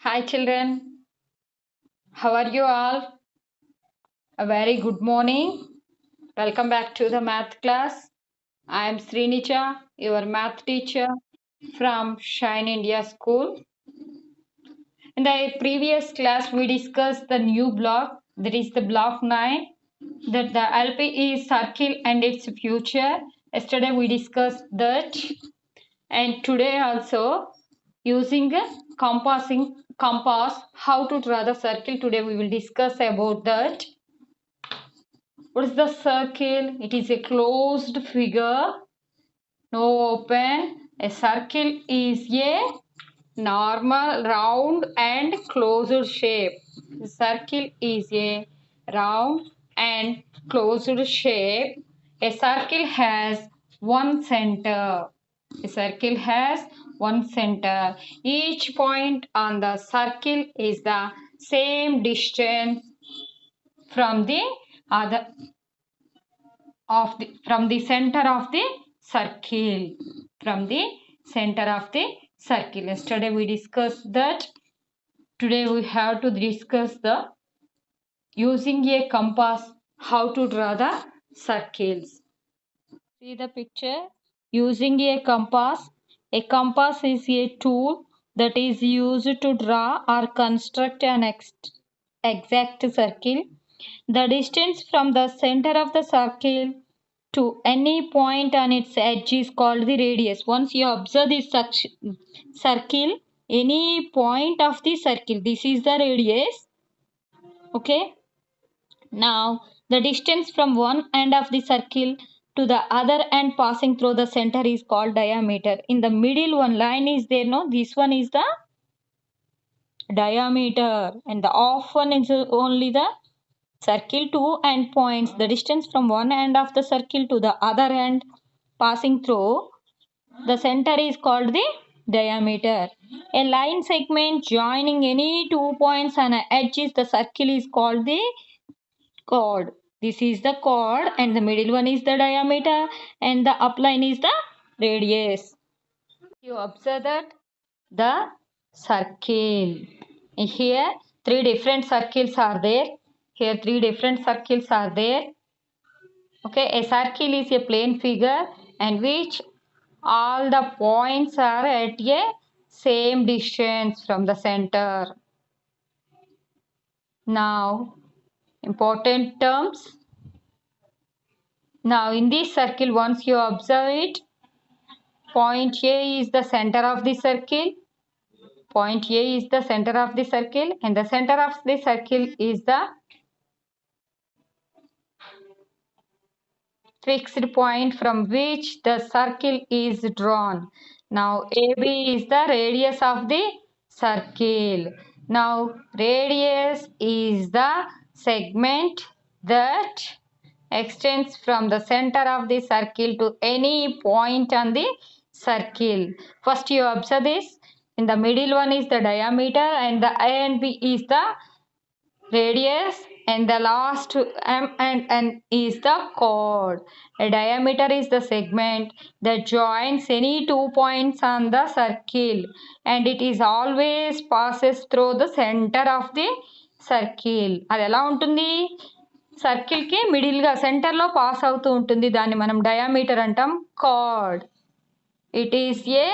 Hi children, how are you all? A very good morning. Welcome back to the math class. I am Srinija, your math teacher from Shine India School. In the previous class, we discussed the new block, that is the block 9, that the LP is circle and its future. Yesterday we discussed that, and today also using a compass how to draw the circle. Today we will discuss about that. What is the circle? It is a closed figure, no open. A circle is a normal, round and closed shape. The circle is a round and closed shape. A circle has one center. A circle has one center. Each point on the circle is the same distance from the other from the center of the circle. From the center of the circle. Yesterday we discussed that. Today we have to discuss the using a compass how to draw the circles. See the picture. Using a compass. A compass is a tool that is used to draw or construct an exact circle. The distance from the center of the circle to any point on its edge is called the radius. Once you observe this circle, any point of the circle, this is the radius. Okay. Now, the distance from one end of the circle to the other end passing through the center is called diameter. In the middle, one line is there, no? This one is the diameter, and the off one is only the circle. Two end points, the distance from one end of the circle to the other end passing through the center is called the diameter. A line segment joining any 2 points on an edge is the circle is called the chord. This is the chord, and the middle one is the diameter, and the upline is the radius. You observe that the circle. Here three different circles are there. Here three different circles are there. Okay, a circle is a plane figure and which all the points are at a same distance from the center. Now, important terms. Now, in this circle, once you observe it, point A is the center of the circle. Point A is the center of the circle, and the center of the circle is the fixed point from which the circle is drawn. Now AB is the radius of the circle. Now radius is the segment that extends from the center of the circle to any point on the circle. First you observe this. In the middle one is the diameter and the A and B is the radius, and the last M and N is the chord. A diameter is the segment that joins any 2 points on the circle, and it is always passes through the center of the circle. అది ఎలా ఉంటుంది? సర్కిల్కి మిడిల్గా సెంటర్లో pass అవుతూ ఉంటుంది. దాన్ని మనం diameter అంటాం. chord. It is a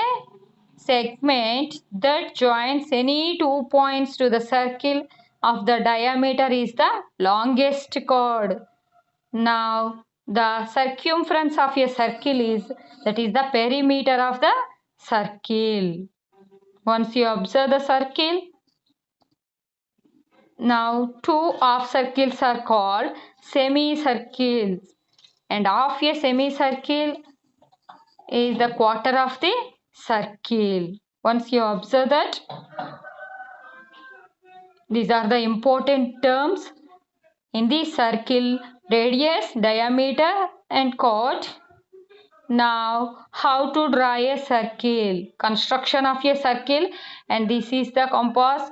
segment that joins any 2 points to the circle of the diameter is the longest chord. Now the circumference of a circle is, that is the perimeter of the circle. Once you observe the circle, now two half circles are called semicircles, and half a semicircle is the quarter of the circle. Once you observe that, these are the important terms in the circle: radius, diameter and chord. Now how to draw a circle, construction of a circle, and this is the compass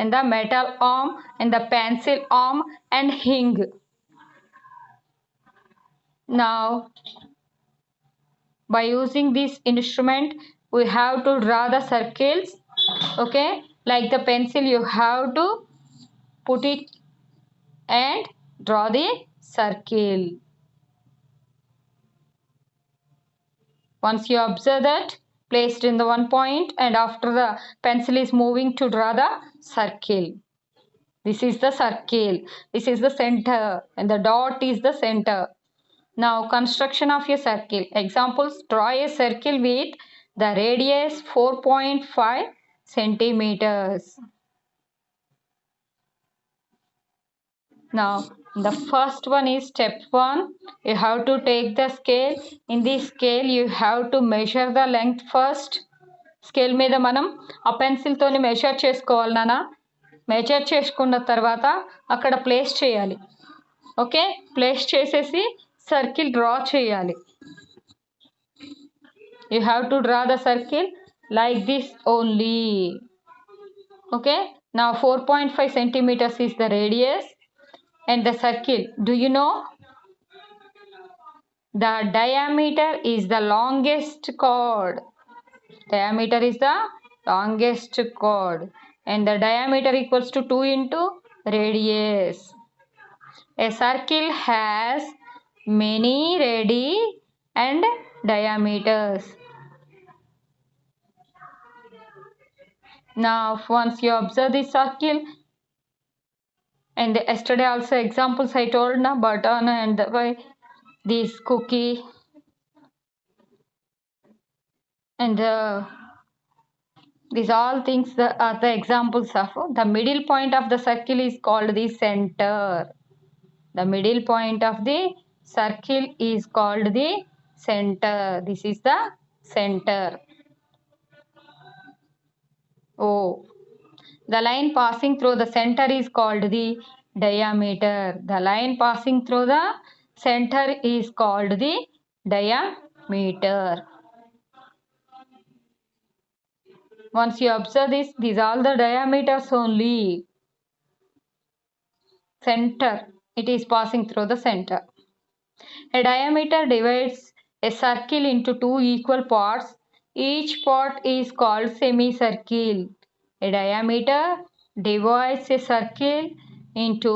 and the metal arm and the pencil arm and hinge. Now by using this instrument we have to draw the circles. Okay, Like the pencil, you have to put it and draw the circle. Once you observe that, placed in the one point, and after the pencil is moving to draw the circle. This is the circle. This is the center, and the dot is the center. Now, construction of a circle. Examples: draw a circle with the radius 4.5 centimeters. Now, the first one is step 1. You have to take the scale. In this scale, you have to measure the length first. Scale మీద మనం ఆ పెన్సిల్తోని measure చేసుకోవాలి నాన్న. Measure చేసుకున్న తర్వాత అక్కడ place చేయాలి. Okay, place చేసేసి సర్కిల్ డ్రా చేయాలి. You have to draw the circle like this only. Okay, నా 4.5 centimeters is the radius and the circle. Do you know? The diameter is the longest chord. Diameter is the longest chord, and the diameter equals to 2 into radius. A circle has many radii and diameters. Now, once you observe this circle, and yesterday also examples I told na, button and this cookie and these all things are the examples of the middle point of the circle is called the center. The middle point of the circle is called the center. This is the center. Oh, the line passing through the center is called the diameter. The line passing through the center is called the diameter. Once you observe this, these are all the diameters only. Center, it is passing through the center. A diameter divides a circle into two equal parts. Each part is called semicircle. A diameter divides a circle into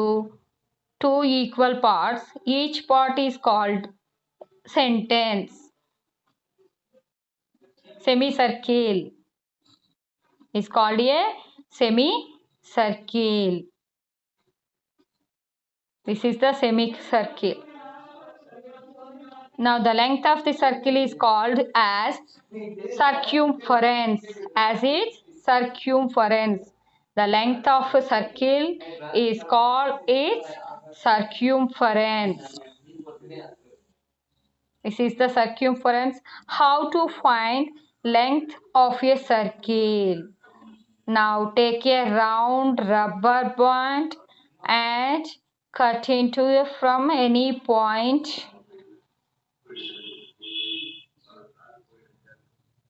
two equal parts. Each part is called sentence. Semicircle is called a semicircle. This is the semicircle. Now, the length of the circle is called as circumference. As its circumference. The length of a circle is called its circumference. This is the circumference. How to find length of a circle? Now, take a round rubber band and cut into it from any point.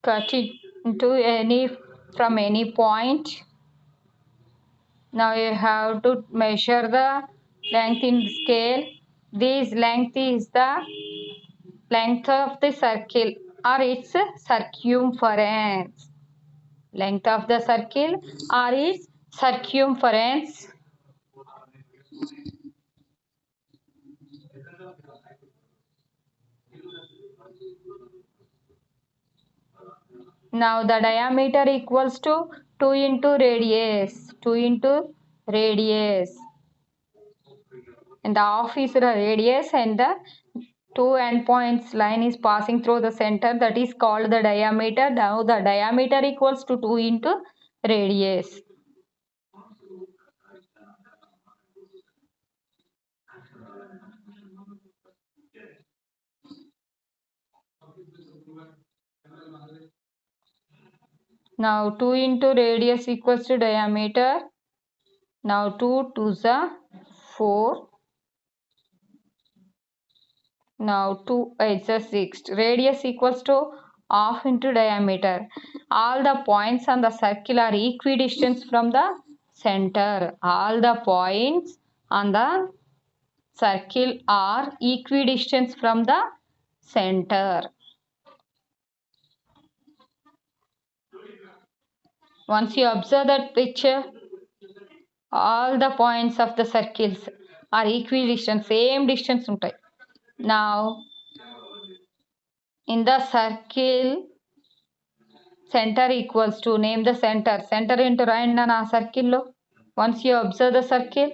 Cut it into from any point. Now you have to measure the length in scale. This length is the length of the circle or its circumference. Length of the circle or its circumference. Now the diameter equals to 2 into radius. 2 into radius. And the half is the radius, and the two endpoints line is passing through the center, that is called the diameter. Now the diameter equals to 2 into radius. Now 2 into radius equals to diameter. Now 2 2s are 4. Now 2 8s are 6. Radius equals to half into diameter. All the points on the circle are equidistant from the center. All the points on the circle are equidistant from the center. Once you observe that picture, all the points of the circles are equidistant, same distance ఉంటాయి. Now in the circle, center equals to, name the center into రాయండి నా circle లో. Once you observe the circle,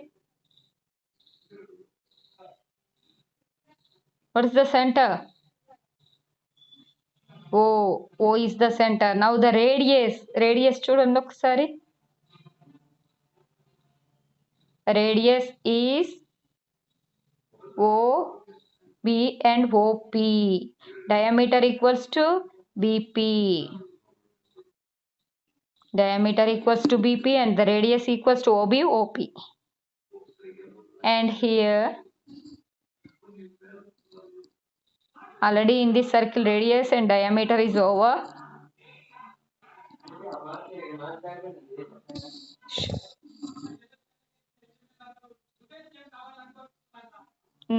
what is the center? O is the center. Now the radius చూడండి ఒకసారి. Radius is O, B and OP. Diameter equals to BP. Diameter equals to BP and the radius equals to OB, OP. And here, already in this circle, radius and diameter is over.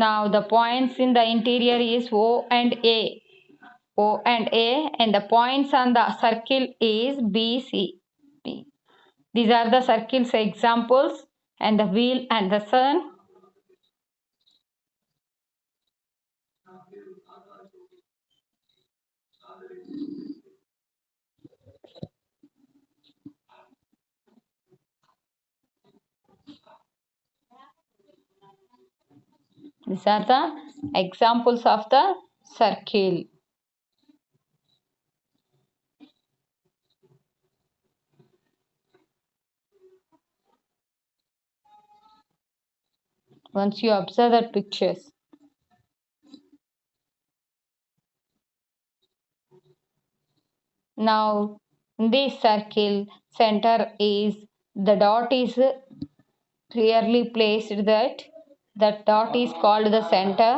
Now the points in the interior is O and A. O and A, and the points on the circle is B, C. These are the circles examples, and the wheel and the sun. These are the examples of the circle. Once you observe the pictures, now this circle center is, the dot is clearly placed, that dot is called the center.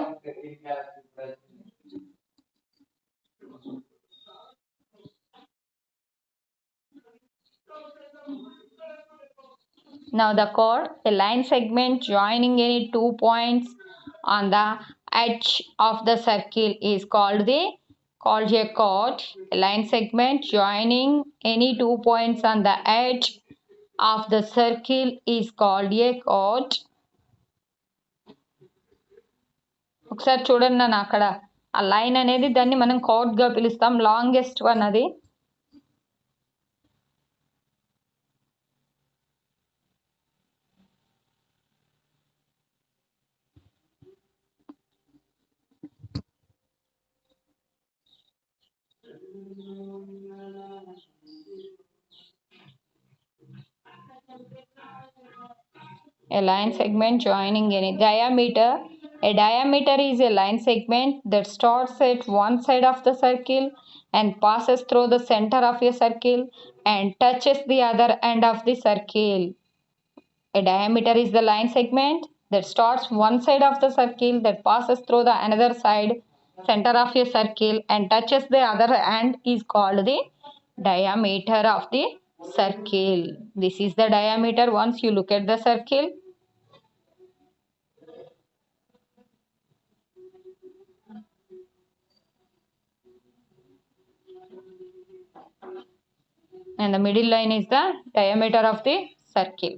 Now the chord, a line segment joining any 2 points on the edge of the circle is called a chord. A line segment joining any 2 points on the edge of the circle is called a chord. ఒకసారి చూడండి నన్ను, అక్కడ ఆ line అనేది దాన్ని మనం chord గా పిలుస్తాం, లాంగెస్ట్ వన్ అది. A line segment joining any diameter. A diameter is a line segment that starts at one side of the circle and passes through the center of a circle and touches the other end of the circle. A diameter is the line segment that starts one side of the circle that passes through the another side, center of a circle and touches the other end is called the diameter of the circle. This is the diameter. Once you look at the circle, and the middle line is the diameter of the circle.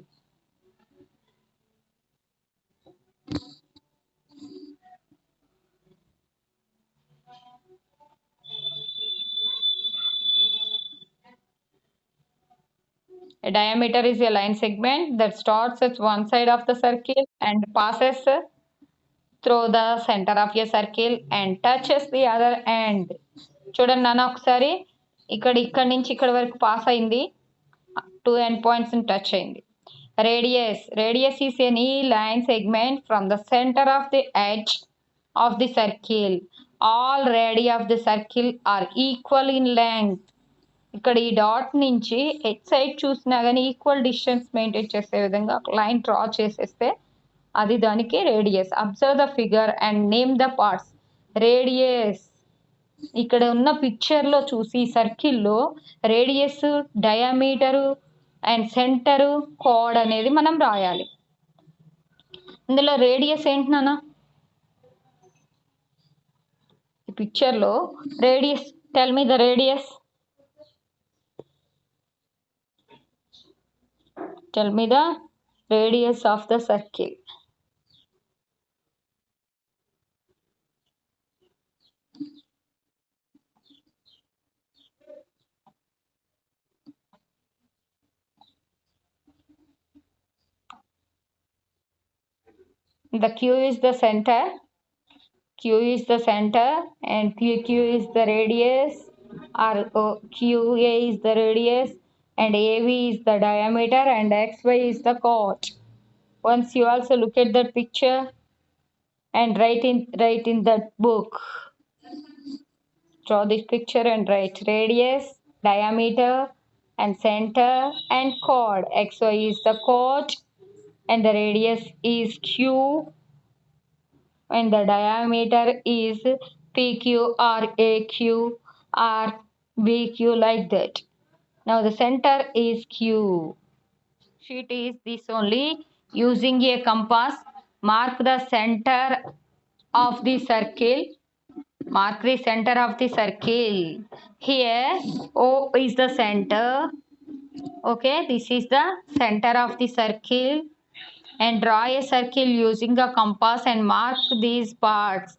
A diameter is a line segment that starts at one side of the circle and passes through the center of a circle and touches the other end. చూడండి నాన్న ఒకసారి, ఇక్కడ నుంచి ఇక్కడ వరకు pass అయింది, 2 end points touch అయింది. Radius is any line segment from the center of the edge of the circle. All radii of the circle are equal in length. ఇక్కడ ఈ డాట్ నుంచి ఎట్ సైడ్ చూసినా కానీ ఈక్వల్ డిస్టెన్స్ మెయింటైన్ చేసే విధంగా ఒక line draw చేసేస్తే అది దానికి radius. Observe the figure and name the parts. Radius ఇక్కడ ఉన్న పిక్చర్లో చూసి సర్కిల్లో radius, diameter and centre, code అనేది మనం రాయాలి. ఇందులో రేడియస్ ఏంటి నాన్న? ఈ పిక్చర్లో radius, tell me the radius. Tell me the radius of the circle. The Q is the center. Q is the center and PQ is the radius, or QA is the radius, and AV is the diameter, and XY is the chord. Once you also look at that picture and write in that book. Draw this picture and write radius, diameter, and center, and chord. XY is the chord, and the radius is Q, and the diameter is PQ or AQ or BQ, like that. Now the center is Q. Sheet is this only. Using a compass, mark the center of the circle. Mark the center of the circle. Here O is the center. Okay, this is the center of the circle. And draw a circle using a compass and mark these parts.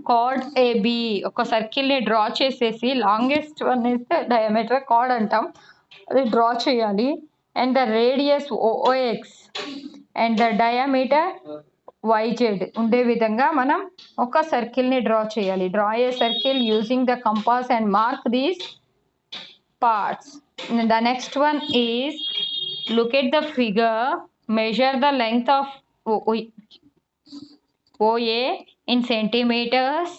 Chord AB. ఒక circle ని draw చేసేసి longest one ఇస్తే diameter chord అంటాం, అది draw చేయాలి. And the radius OX and the diameter YZ ఉండే విధంగా మనం ఒక సర్కిల్ ని డ్రా చేయాలి. Draw a circle using the compass and mark these parts. The next one is, look at the figure, measure the length of OA in centimeters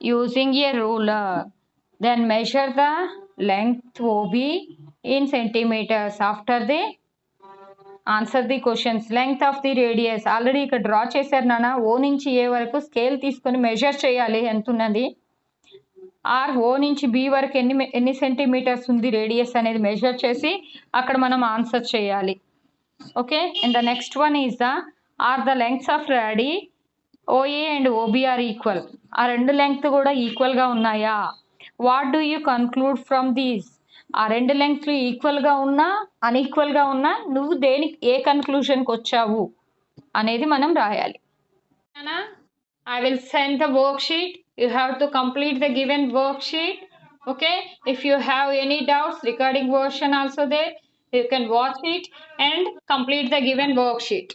using a ruler. Then measure the length OB in centimeters. After the answer the questions. Length of the radius already ఇక్కడ draw చేశారు నాన్న. ఓ నుంచి ఏ వరకు scale తీసుకొని measure చేయాలి ఎంత ఉన్నది. R O నుంచి బి వరకు ఎన్ని సెంటీమీటర్స్ ఉంది రేడియస్ అనేది మెజర్ చేసి అక్కడ మనం ఆన్సర్ చేయాలి. Okay, and the next one is are the lengths of radii OA and OB are equal. ఆ రెండు లెంగ్త్ కూడా ఈక్వల్గా ఉన్నాయా? What do you conclude from these? ఆ రెండు లెంగ్త్లు ఈక్వల్గా ఉన్నా అన్ఈక్వల్గా ఉన్నా నువ్వు దేనికి ఏ కన్క్లూషన్కి వచ్చావు అనేది మనం రాయాలి. I will send the worksheet. You have to complete the given worksheet. Okay, if you have any doubts, recording version also there, you can watch it and complete the given worksheet.